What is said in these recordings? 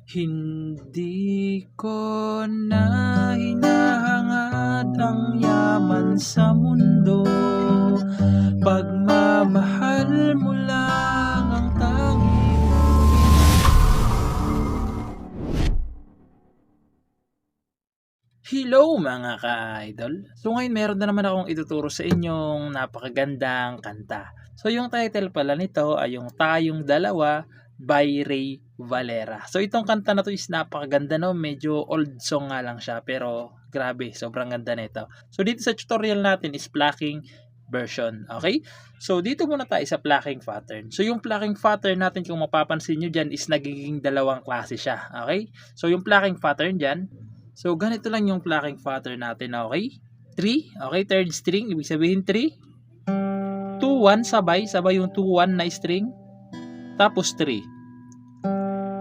Hindi ko na hinahangad ang yaman sa mundo, pagmamahal mo lang ang tanging Hello mga ka-idol! So ngayon meron na naman akong ituturo sa inyong napakagandang kanta. So yung title pala nito ay yung Tayong Dalawa by Ray Valera. So itong kanta na to is napakaganda, no? Medyo old song nga lang siya pero grabe, sobrang ganda nito. So dito sa tutorial natin is plucking version. Okay? So dito muna tayo sa plucking pattern. So yung plucking pattern natin, kung mapapansin nyo dyan, is nagiging dalawang klase siya. Okay? So yung plucking pattern dyan, so, ganito lang yung plucking pattern natin, okay? 3, okay, third string, ibig sabihin 3. 2, 1, sabay yung 2, 1 na string. Tapos 3.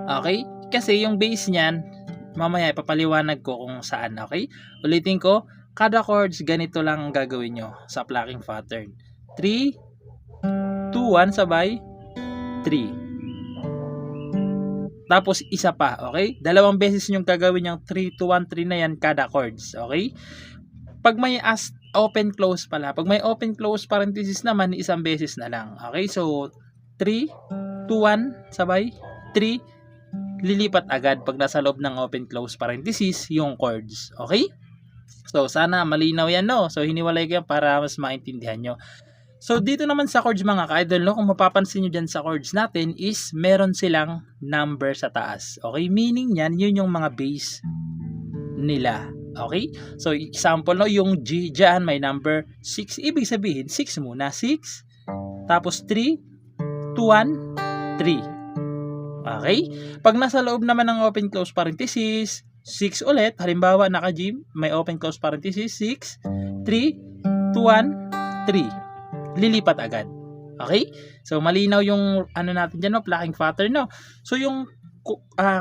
Okay? Kasi yung base niyan, mamaya ipapaliwanag ko kung saan, okay? Ulitin ko, kada chords, ganito lang ang gagawin nyo sa plucking pattern. 3, 2, 1, sabay, 3. Tapos isa pa, okay? Dalawang beses yung gagawin yung 3, 2, 1, 3 na yan kada chords, okay? Pag may open close pala, pag may open close parenthesis naman, isang beses na lang, okay? So 3, 2, 1, sabay, 3, lilipat agad pag nasa loob ng open close parenthesis yung chords, okay? So sana malinaw yan, no? So hiniwalay ko yan para mas maintindihan nyo. So dito naman sa chords mga ka-idol, no, kung mapapansin nyo dyan sa chords natin is meron silang number sa taas. Okay, meaning yan, yun yung mga base nila. Okay, so example, no, yung G dyan may number 6, ibig sabihin 6 muna, 6, tapos 3, 2, 1, 3. Okay, pag nasa loob naman ng open close parenthesis, 6 ulit, halimbawa naka-G, may open close parenthesis, 6, 3, 2, 1, 3. Lilipat agad. Okay? So malinaw yung ano natin diyan, no, plucking pattern, no. So yung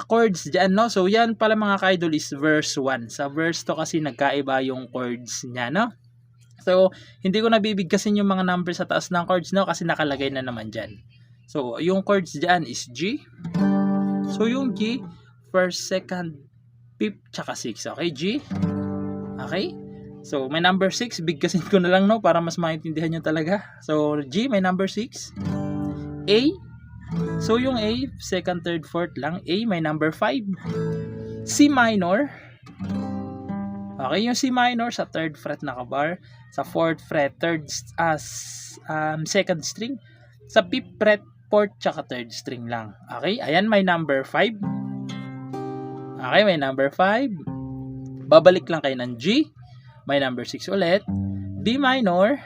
chords diyan, no. So yan pala mga ka-idol is verse 1. Sa verse 2 kasi nagkaiba yung chords niya, no. So hindi ko nabibigkasin yung mga numbers sa taas ng chords, no, kasi nakalagay na naman diyan. So yung chords diyan is G. So yung G, first, second, fifth, tsaka 6. Okay, G. Okay? So, may number 6, bigkasin ko na lang, no, para mas maintindihan nyo talaga. So, G, may number 6. A, so yung A, second, third, fourth lang. A, may number 5. C minor. Okay, yung C minor sa third fret nakabar. Sa fourth fret, second string. Sa fifth fret, fourth, tsaka third string lang. Okay, ayan, may number 5. Okay, may number 5. Babalik lang kayo ng G. May number 6 ulit. B minor,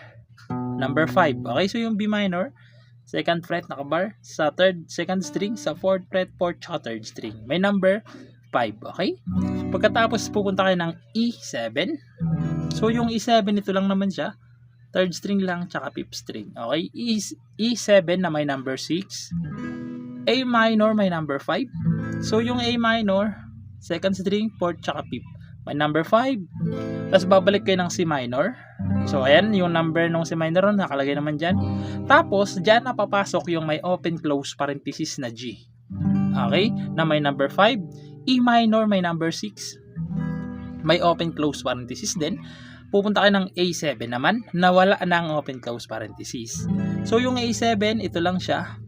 number 5. Okay, so yung B minor, second fret nakabar, sa second string, sa fourth fret, fourth, tsaka third string. May number 5, okay? Pagkatapos pupunta kayo ng E7. So yung E7, ito lang naman siya. Third string lang, tsaka fifth string. Okay, E7 na may number 6. A minor, may number 5. So yung A minor, second string, fourth, tsaka fifth. May number 5. Tapos babalik kayo ng C minor. So ayan, yung number ng C minor nakalagay naman dyan. Tapos dyan napapasok yung may open close parenthesis na G. Okay, na may number 5. E minor, may number 6. May open close parenthesis din. Pupunta kayo ng A7 naman, na wala na ang open close parenthesis. So yung A7, ito lang siya.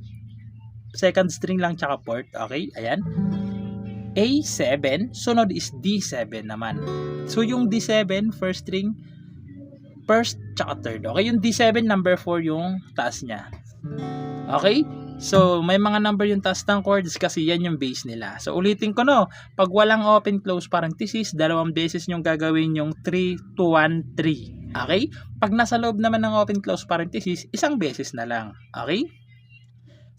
Second string lang tsaka fourth. Okay, ayan. A7, sunod is D7 naman. So yung D7, first string, first tsaka third. Okay, yung D7 number 4 yung taas niya. Okay, so may mga number yung taas ng chords kasi yan yung base nila. So ulitin ko, no, pag walang open close parenthesis, dalawang beses yung gagawin yung 3, 2, 1, 3. Okay, pag nasa loob naman ng open close parenthesis, isang beses na lang. Okay,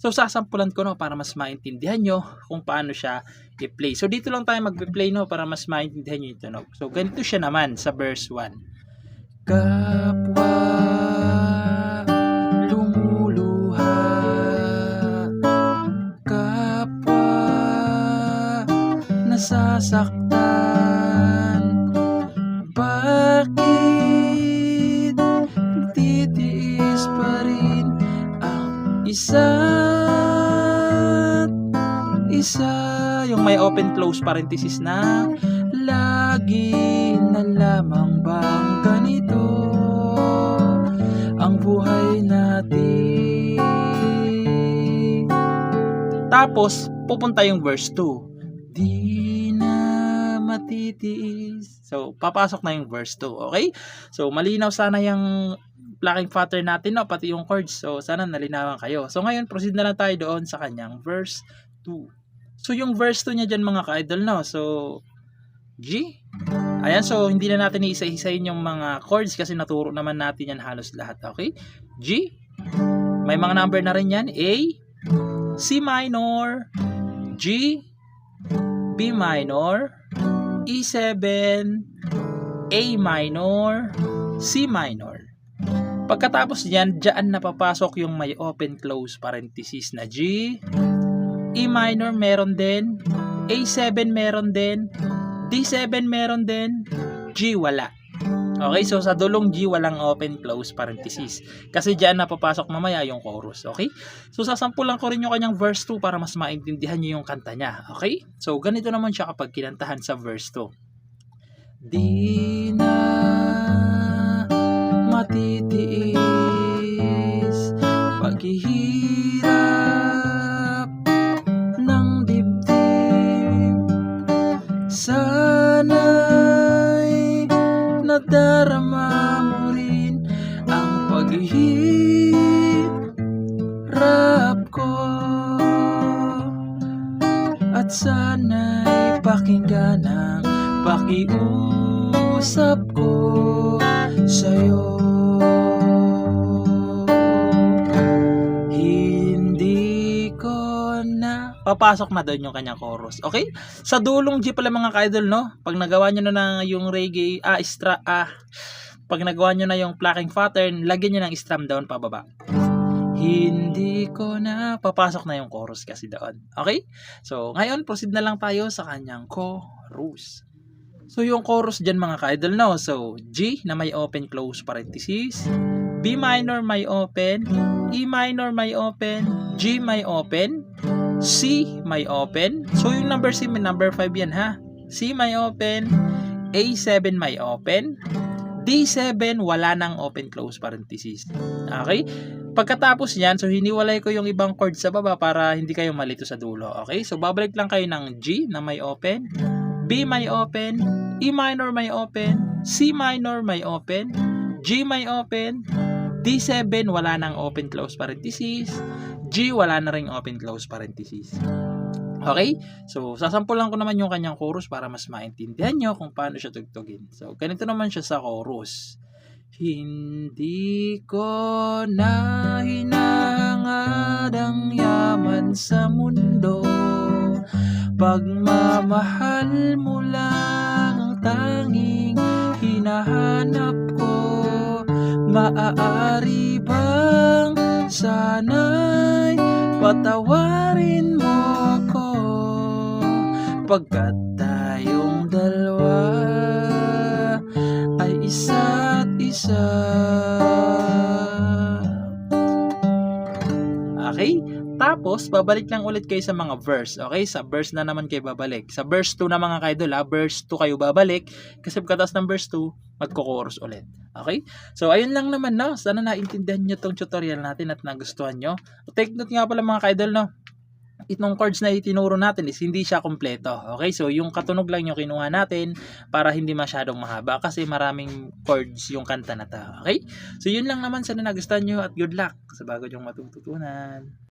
so sasampulan ko, no, para mas maintindihan nyo kung paano siya i-play. So dito lang tayo mag-play, no, para mas maintindihan nyo yung tunog. So ganito siya naman sa verse 1. Kapwa lumuluha, kapwa nasasaktan, bakit titiis pa rin ang isa't isa? Yung yung may open close parenthesis na lagi na lamang bang ganito ang buhay natin. Tapos pupunta yung verse 2. Di na matitiis. So papasok na yung verse 2, okay? So malinaw sana yung plucking pattern natin, no? Pati yung chords. So sana nalinawan kayo. So ngayon proceed na lang tayo doon sa kanyang verse 2. So yung verse 2 niya dyan mga ka-idol, no? So G. Ayan, so hindi na natin iisa-isahin yung mga chords kasi naturo naman natin yan halos lahat, okay? G. May mga number na rin yan. A, C minor, G, B minor, E7, A minor, C minor. Pagkatapos yan, dyan napapasok yung may open close parenthesis na G, E minor meron din, A7 meron din, D7 meron din, G wala. Okay, so sa dulong G walang open close parenthesis. Kasi diyan napapasok mamaya yung chorus, okay? So sasampulan ko rin yung kanyang verse 2 para mas maintindihan niyo yung kanta niya, okay? So ganito naman siya kapag kinantahan sa verse 2. Di na matitiis paghihirap ng dibdib, sana'y nadarama mo rin ang paghihirap ko, at sana'y pakinggan ang pakiusap ko sa'yo. Hindi ko na papasok na doon yung kanyang chorus. Okay? Sa dulong G pala mga ka-idol, no? Pag nagawa nyo na yung reggae, pag nagawa nyo na yung plucking pattern, lagyan nyo ng strum down pababa. Hindi ko na, papasok na yung chorus kasi doon. Okay? So, ngayon, proceed na lang tayo sa kanyang chorus. So, yung chorus dyan mga ka-idol, no? So, G na may open close parenthesis, B minor may open, E minor may open, G may open, C may open. So, yung number C, may number 5 yan ha. C may open, A7 may open, D7 wala nang open close parenthesis. Okay? Pagkatapos yan, so hiniwalay ko yung ibang chord sa baba para hindi kayo malito sa dulo. Okay? So, babalik lang kayo ng G na may open, B may open, E minor may open, C minor may open, G may open, D7 wala nang open close parenthesis, G wala na ring open close parenthesis. Okay? So, sasampulan ko naman yung kanyang chorus para mas maintindihan nyo kung paano siya tugtugin. So, ganito naman siya sa chorus. Hindi ko na hinangad ang yaman sa mundo, pagmamahal mo lang ang tanging hinahanap ko. Maaari bang sana'y patawarin mo ako, pagkat tayong dalawa ay isa't isa. Okay? Tapos, babalik lang ulit kayo sa mga verse. Okay? Sa verse na naman kayo babalik. Sa verse 2 na mga kaidol, verse 2 kayo babalik. Kasi pagkatas ng verse 2, magko-chorus ulit. Okay? So, ayun lang naman, no? Sana naintindihan nyo tong tutorial natin at nagustuhan nyo. Take note nga pala mga kaidol, no? Itong chords na itinuro natin is hindi siya kompleto. Okay? So, yung katunog lang yung kinuha natin para hindi masyadong mahaba kasi maraming chords yung kanta na to. Okay? So, yun lang naman. Sana nagustuhan nyo at good luck sa bago yung matututunan.